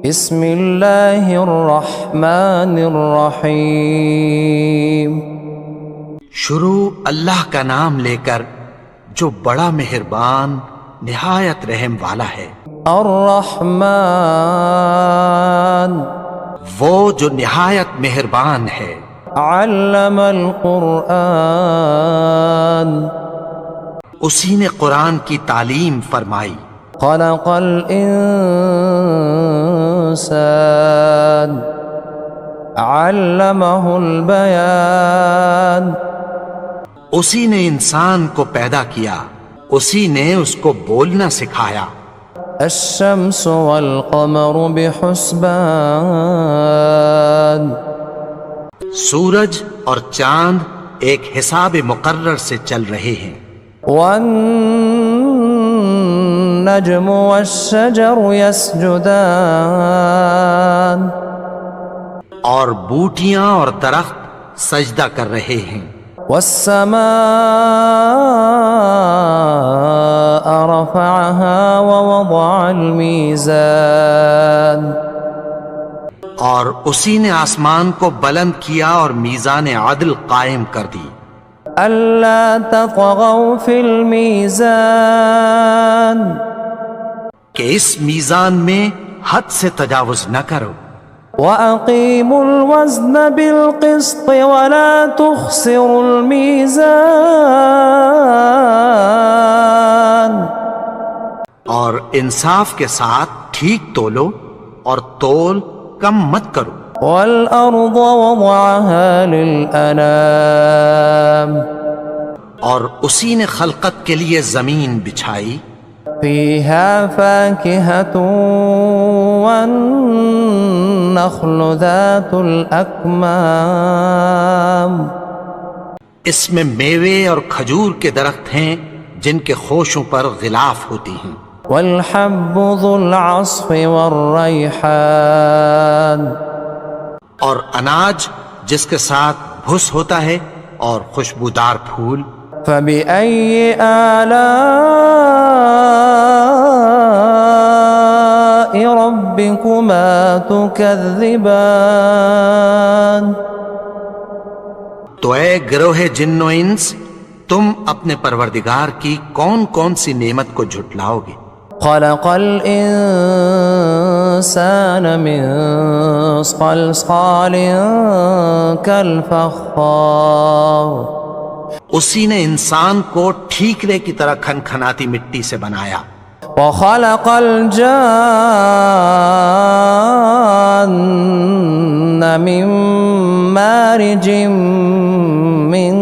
بسم اللہ الرحمن الرحیم شروع اللہ کا نام لے کر جو بڑا مہربان نہایت رحم والا ہے۔ الرحمن وہ جو نہایت مہربان ہے۔ علم القرآن اسی نے قرآن کی تعلیم فرمائی۔ خلق الانسان علمہ البیان اسی نے انسان کو پیدا کیا، اسی نے اس کو بولنا سکھایا۔ الشمس والقمر بحسبان سورج اور چاند ایک حساب مقرر سے چل رہے ہیں۔ والنجم والشجر يسجدان اور بوٹیاں اور درخت سجدہ کر رہے ہیں۔ والسماء رفعها ووضع الميزان اور اسی نے آسمان کو بلند کیا اور میزان عدل قائم کر دی۔ ألا تطغوا في الميزان کہ اس میزان میں حد سے تجاوز نہ کرو۔ وَأَقِيمُوا الْوَزْنَ بِالْقِسْطِ وَلَا تُخْسِرُوا الْمِيزَانَ اور انصاف کے ساتھ ٹھیک تولو اور تول کم مت کرو۔ وَالْأَرْضَ وَضَعَهَا لِلْأَنَامِ اور اسی نے خلقت کے لیے زمین بچھائی۔ فِيهَا فَاكِهَةٌ وَالنَّخْلُ ذَاتُ الْأَكْمَامِ اس میں میوے اور کھجور کے درخت ہیں جن کے خوشوں پر غلاف ہوتی ہیں۔ وَالْحَبُّ ذُو الْعَصْفِ وَالرَّيْحَانِ اور اناج جس کے ساتھ بھس ہوتا ہے اور خوشبودار پھول۔ فَبِأَيِّ آلَاءِ رَبِّكُمَا تُكَذِّبَانِ تو اے گروہ جن و انس، تم اپنے پروردگار کی کون کون سی نعمت کو جھٹلاؤ گے؟ خلق الانسان من صلصال كالفخار اسی نے انسان کو ٹھیکرے کی طرح کھنکھناتی مٹی سے بنایا۔ وخلق الجان من مارج من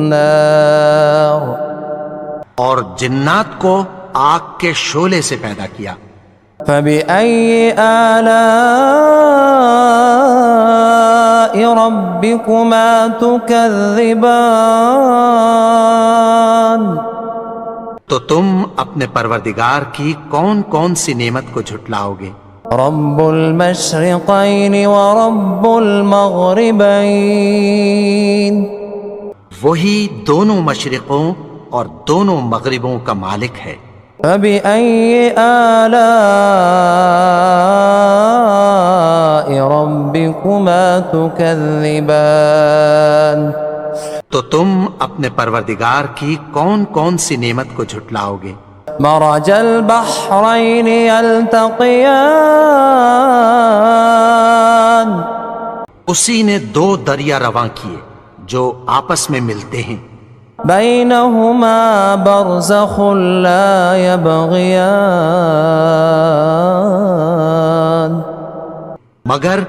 نار اور جنات کو آگ کے شعلے سے پیدا کیا۔ فَبِأَيِّ آلَاءِ رَبِّكُمَا تُكَذِّبَانِ تو تم اپنے پروردگار کی کون کون سی نعمت کو جھٹلاؤ گے؟ رب المشرقین ورب المغربین وہی دونوں مشرقوں اور دونوں مغربوں کا مالک ہے۔ فَبِأَيِّ آلَاءِ رَبِّكُمَا تُكَذِّبَانِ تو تم اپنے پروردگار کی کون کون سی نعمت کو جھٹلاؤ گے؟ مرج البحرین یلتقیان اسی نے دو دریا رواں کیے جو آپس میں ملتے ہیں۔ بینہما برزخ لا یبغیان مگر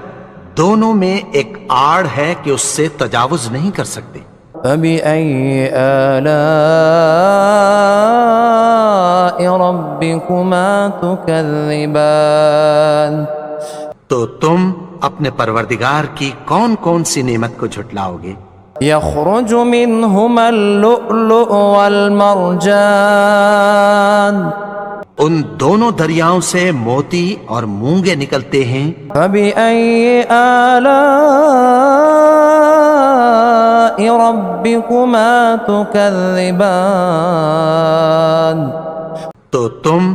دونوں میں ایک آڑ ہے کہ اس سے تجاوز نہیں کر سکتے۔ فَبِأَيِّ آلَاءِ رَبِّكُمَا تُكَذِّبَانِ تو تم اپنے پروردگار کی کون کون سی نعمت کو جھٹلاؤ گے؟ يَخْرُجُ مِنْهُمَا اللُّؤْلُؤُ وَالْمَرْجَانُ ان دونوں دریاؤں سے موتی اور مونگے نکلتے ہیں۔ فَبِأَيِّ آلَاءِ رَبِّكُمَا تُكَذِّبَانِ تو تم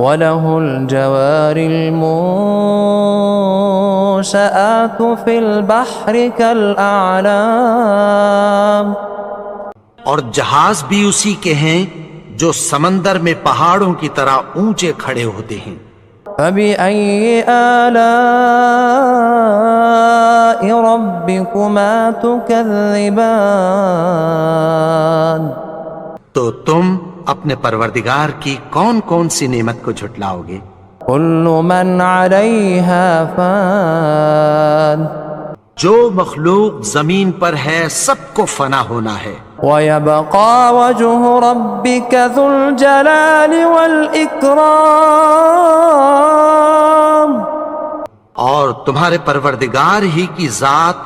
وله الجوار المنشآت في البحر كالأعلام اور جہاز بھی اسی کے ہیں جو سمندر میں پہاڑوں کی طرح اونچے کھڑے ہوتے ہیں۔ فبأي آلاء ربكما تكذبان تو تم اپنے پروردگار کی کون کون سی نعمت کو جھٹلاؤ گے۔ كل من عليها فان جو مخلوق زمین پر ہے سب کو فنا ہونا ہے، ويبقى وجه ربك ذو الجلال والإكرام اور تمہارے پروردگار ہی کی ذات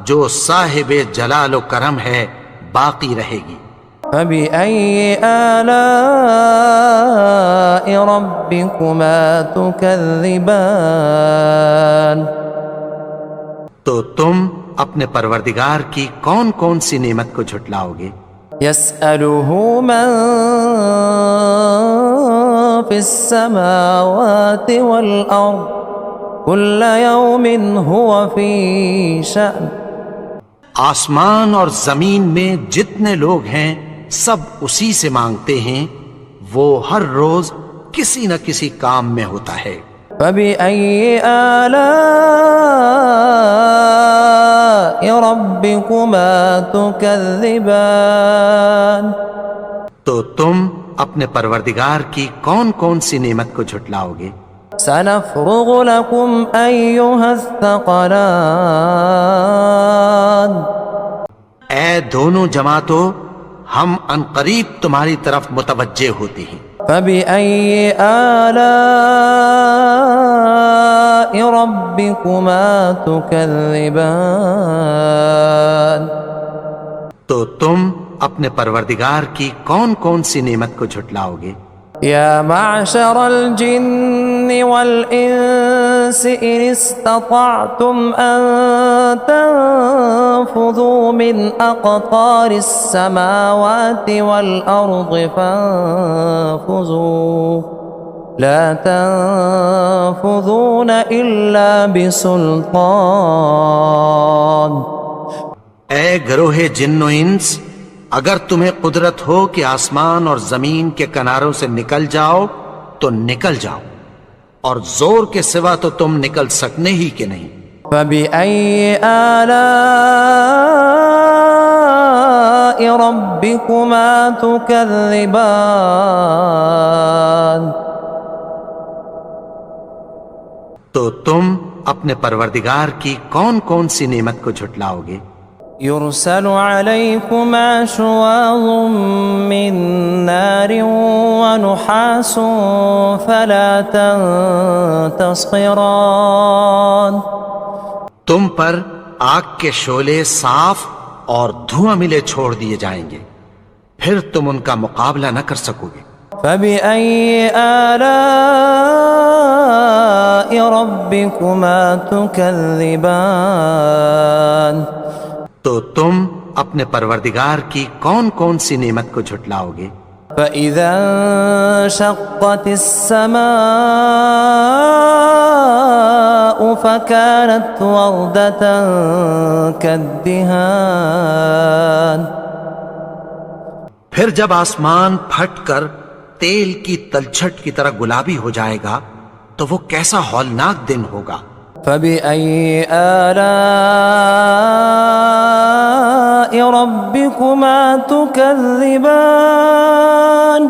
جو صاحب جلال و کرم ہے باقی رہے گی۔ فبأي آلاء ربكما تكذبان تو تم اپنے پروردگار کی کون کون سی نعمت کو جھٹلاؤ گے۔ يسأله من في السماوات والأرض كل يوم هو في شأن آسمان اور زمین میں جتنے لوگ ہیں سب اسی سے مانگتے ہیں، وہ ہر روز کسی نہ کسی کام میں ہوتا ہے۔ فبأي آلاء ربكما تكذبان تو تم اپنے پروردگار کی کون کون سی نعمت کو جھٹلاؤ گے۔ سنفرغ لكم أيها الثقلان اے دونوں جماعتوں، ہم ان قریب تمہاری طرف متوجہ ہوتے ہیں۔ فبأي آلاء ربكما تكذبان تو تم اپنے پروردگار کی کون کون سی نعمت کو جھٹلاؤ گے۔ يا معشر الجن والإنس إن استطعتم أن تنفذوا من أقطار السماوات والأرض فانفذوا لا تنفذون إلا بسلطان اے گروہ جن و انس، اگر تمہیں قدرت ہو کہ آسمان اور زمین کے کناروں سے نکل جاؤ تو نکل جاؤ، اور زور کے سوا تو تم نکل سکنے ہی کہ نہیں۔ فبأي آلاء ربكما تكذبان تو تم اپنے پروردگار کی کون کون سی نعمت کو جھٹلاؤ گے۔ يرسل عليكما شواظ من نار ونحاس فلا تنتصران تم پر آگ کے شعلے صاف اور دھواں ملے چھوڑ دیے جائیں گے، پھر تم ان کا مقابلہ نہ کر سکو گے۔ فبأي آلاء ربكما تكذبان تو تم اپنے پروردگار کی کون کون سی نعمت کو جھٹلاؤ گے۔ فإذا انشقت السماء فكانت وردة كالدهان پھر جب آسمان پھٹ کر تیل کی تلچھٹ کی طرح گلابی ہو جائے گا تو وہ کیسا ہولناک دن ہوگا۔ فبأي آلاء ربكما تكذبان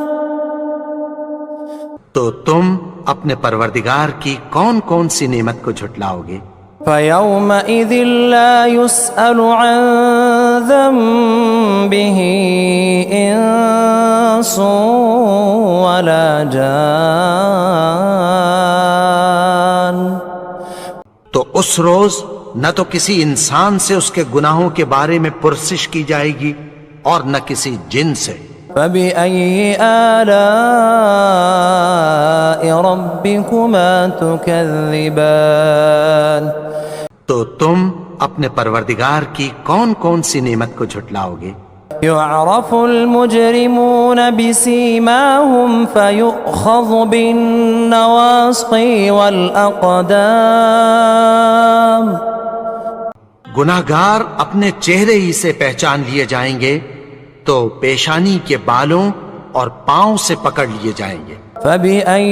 تو تم اپنے پروردگار کی کون کون سی نعمت کو جھٹلاؤ گے۔ فيومئذ لا يسأل عن ذنبه إنس ولا جان تو اس روز نہ تو کسی انسان سے اس کے گناہوں کے بارے میں پرسش کی جائے گی اور نہ کسی جن سے۔ فبأي آلاء ربكما تكذبان تو تم اپنے پروردگار کی کون کون سی نعمت کو جھٹلاؤ گے۔ يعرف المجرمون بسيماهم فيؤخذ بالنواصي والأقدام گناہگار اپنے چہرے ہی سے پہچان لیے جائیں گے تو پیشانی کے بالوں اور پاؤں سے پکڑ لیے جائیں گے۔ فبأي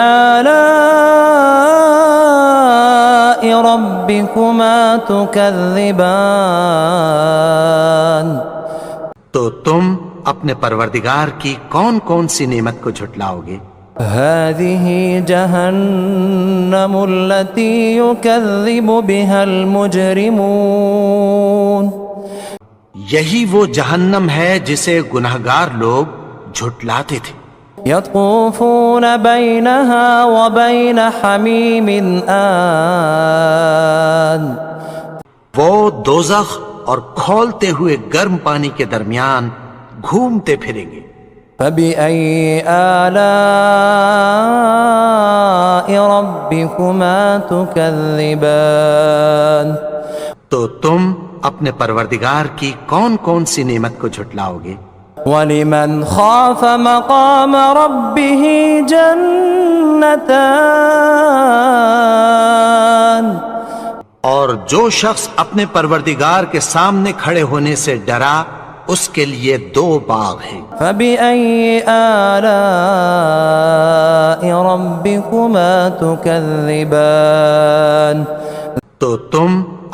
آلاء ربكما تكذبان تو تم اپنے پروردگار کی کون کون سی نعمت کو جھٹلاؤ گے؟ هذه جهنم التي يكذب بها المجرمون یہی وہ جہنم ہے جسے گناہگار لوگ جھٹلاتے تھے۔ يطوفون بينها وبين حميم آن وہ دوزخ اور کھولتے ہوئے گرم پانی کے درمیان گھومتے پھریں گے۔ فبأي آلاء ربكما تكذبان تو تم اپنے پروردگار کی کون کون سی نعمت کو جھٹلاؤ گے؟ ولمن خاف مقام ربه جنتان اور جو شخص اپنے پروردگار کے سامنے کھڑے ہونے سے ڈرا اس کے لیے 2 باغ ہیں۔ فبأي آلاء ربكما تكذبان تو تم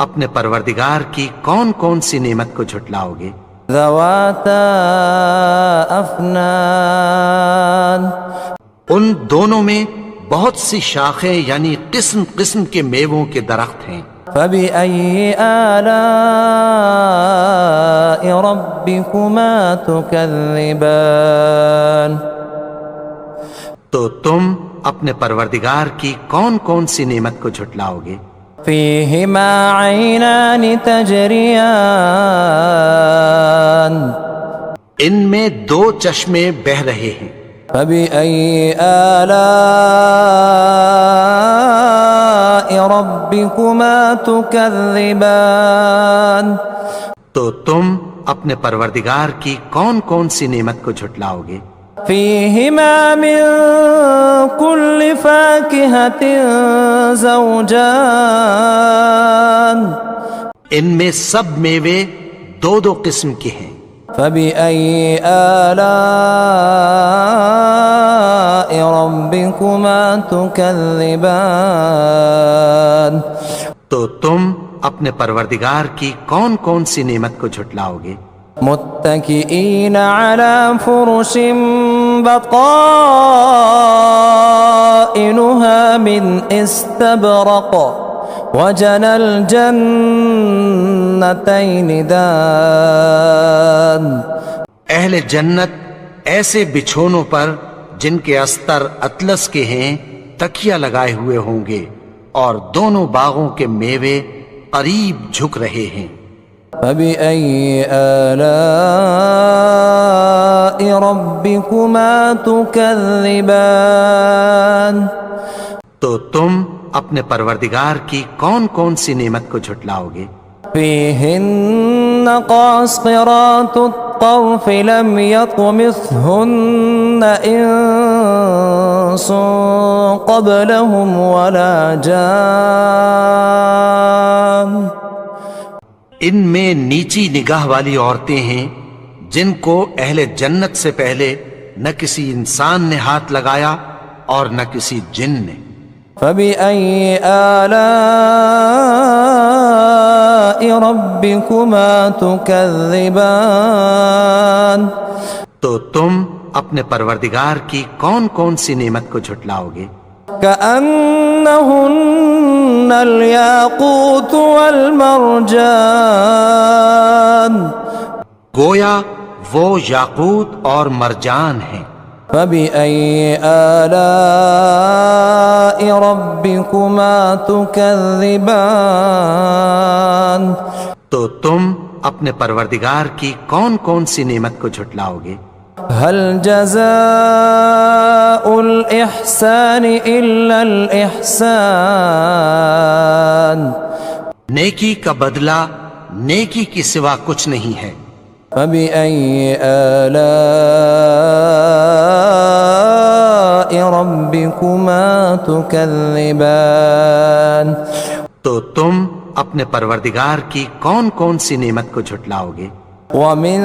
اپنے پروردگار کی کون کون سی نعمت کو جھٹلاؤ گے؟ ذواتا افنان ان دونوں میں بہت سی شاخیں یعنی قسم قسم کے میووں کے درخت ہیں۔ فبأي آلاء ربكما تكذبان تو تم اپنے پروردگار کی کون کون سی نعمت کو جھٹلاؤ گے؟ فيهما عينان تجريان ان میں 2 چشمے بہہ رہے ہیں۔ فبأي آلاء ربكما تكذبان تو تم اپنے پروردگار کی کون کون سی نعمت کو جھٹلاؤ گے؟ فيهما من كل فاكهة زوجان ان میں سب میوے 2 قسم کے ہیں۔ فبأي آلاء ربكما تكذبان تو تم اپنے پروردگار کی کون کون سی نعمت کو جھٹلاؤ گے؟ متكئين على فرش بطائنها من استبرق وجنى الجنتين دان اہل جنت ایسے بچھونوں پر جن کے استر اطلس کے ہیں تکیہ لگائے ہوئے ہوں گے اور دونوں باغوں کے میوے قریب جھک رہے ہیں۔ فبأي آلاء ربكما تكذبان تو تم اپنے پروردگار کی کون کون سی نعمت کو جھٹلاؤ گے؟ فيهن قاصرات الطرف لم يطمثهن إنس قبلهم ولا جان ان میں نیچی نگاہ والی عورتیں ہیں جن کو اہل جنت سے پہلے نہ کسی انسان نے ہاتھ لگایا اور نہ کسی جن نے۔ فبأي آلاء ربكما تكذبان تو تم اپنے پروردگار کی کون کون سی نعمت کو جھٹلاؤ گے؟ كأنهن الياقوت والمرجان گویا وہ یاقوت اور مرجان ہیں۔ فبأي آلاء ربكما تكذبان تو تم اپنے پروردگار کی کون کون سی نعمت کو جھٹلاؤ گے؟ هل جزاء الإحسان إلا الإحسان نیکی کا بدلہ نیکی کی سوا کچھ نہیں ہے۔ فبأي آلاء ربكما تكذبان تو تم اپنے پروردگار کی کون کون سی نعمت کو جھٹلاؤ گے؟ ومن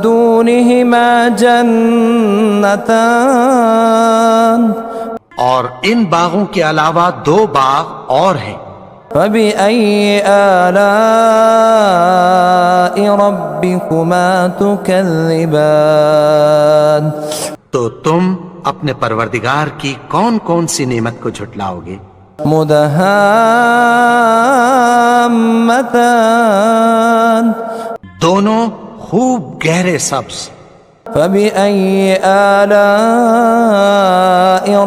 دونهما جنتان اور ان باغوں کے علاوہ 2 باغ اور ہیں۔ فبأي آلاء ربكما تكذبان تو تم اپنے پروردگار کی کون کون سی نعمت کو جھٹلاؤ گے؟ مدہامتان دونوں خوب گہرے سبز۔ فبأي آلاء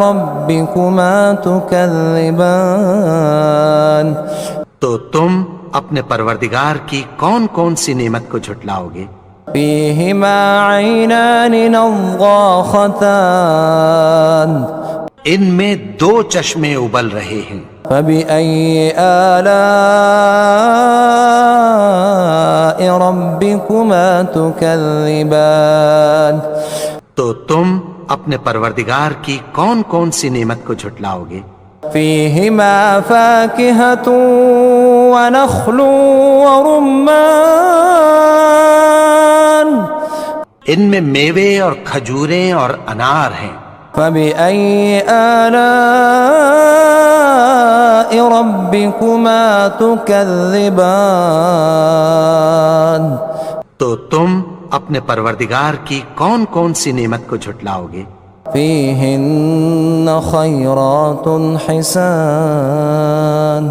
ربكما تكذبان تو تم اپنے پروردگار کی کون کون سی نعمت کو جھٹلاؤ گے؟ فيهما عينان نضاختان ان میں 2 چشمے ابل رہے ہیں۔ فبأي آلاء ربكما تكذبان تو تم اپنے پروردگار کی کون کون سی نعمت کو جھٹلاؤ گے؟ فيهما فاكهة ونخل ورمان ان میں میوے اور کھجوریں اور انار ہیں۔ فبأي آلاء ربكما تكذبان تو تم اپنے پروردگار کی کون کون سی نعمت کو جھٹلاؤ گے؟ فيهن خيرات حسان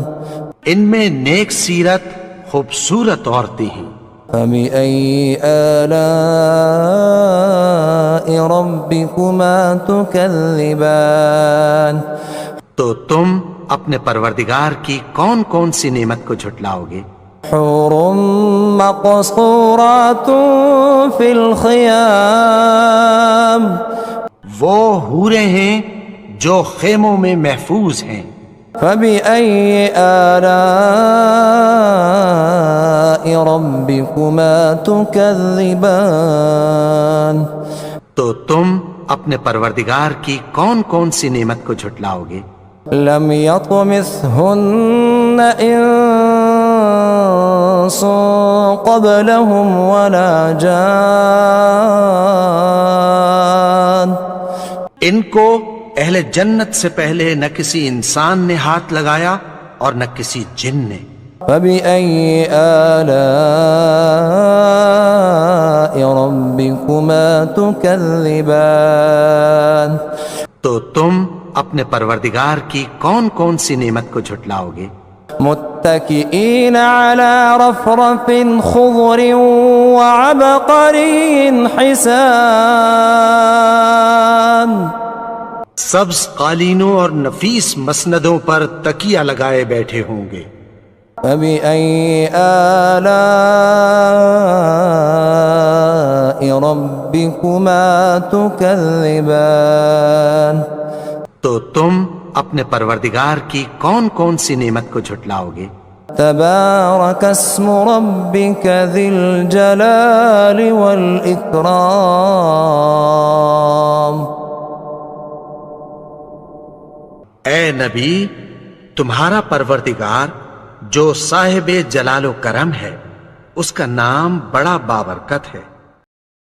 ان میں نیک سیرت خوبصورت عورتیں ہیں۔ فبأي آلاء ربكما تكذبان تو تم اپنے پروردگار کی کون کون سی نعمت کو جھٹلاؤ گے؟ حور مقصورات في الخيام وہ حوریں ہیں جو خیموں میں محفوظ ہیں۔ فبأي آلاء ربكما تكذبان تو تم اپنے پروردگار کی کون کون سی نعمت کو جھٹلاؤ گے؟ لم يطمثهن إنس قبلهم ولا جان ان کو اہل جنت سے پہلے نہ کسی انسان نے ہاتھ لگایا اور نہ کسی جن نے۔ فبأي آلاء ربكما تكذبان تو تم اپنے پروردگار کی کون کون سی نعمت کو جھٹلاؤ گے؟ متكئين على رفرف خضر وعبقري حسان سبز قالینوں اور نفیس مسندوں پر تکیہ لگائے بیٹھے ہوں گے۔ فبأي آلاء ربكما تكذبان تو تم اپنے پروردگار کی کون کون سی نعمت کو جھٹلاؤ گے؟ تبارك اسم ربك ذي الجلال والإكرام اے نبی، تمہارا پروردگار جو صاحب جلال و کرم ہے، اس کا نام بڑا بابرکت ہے۔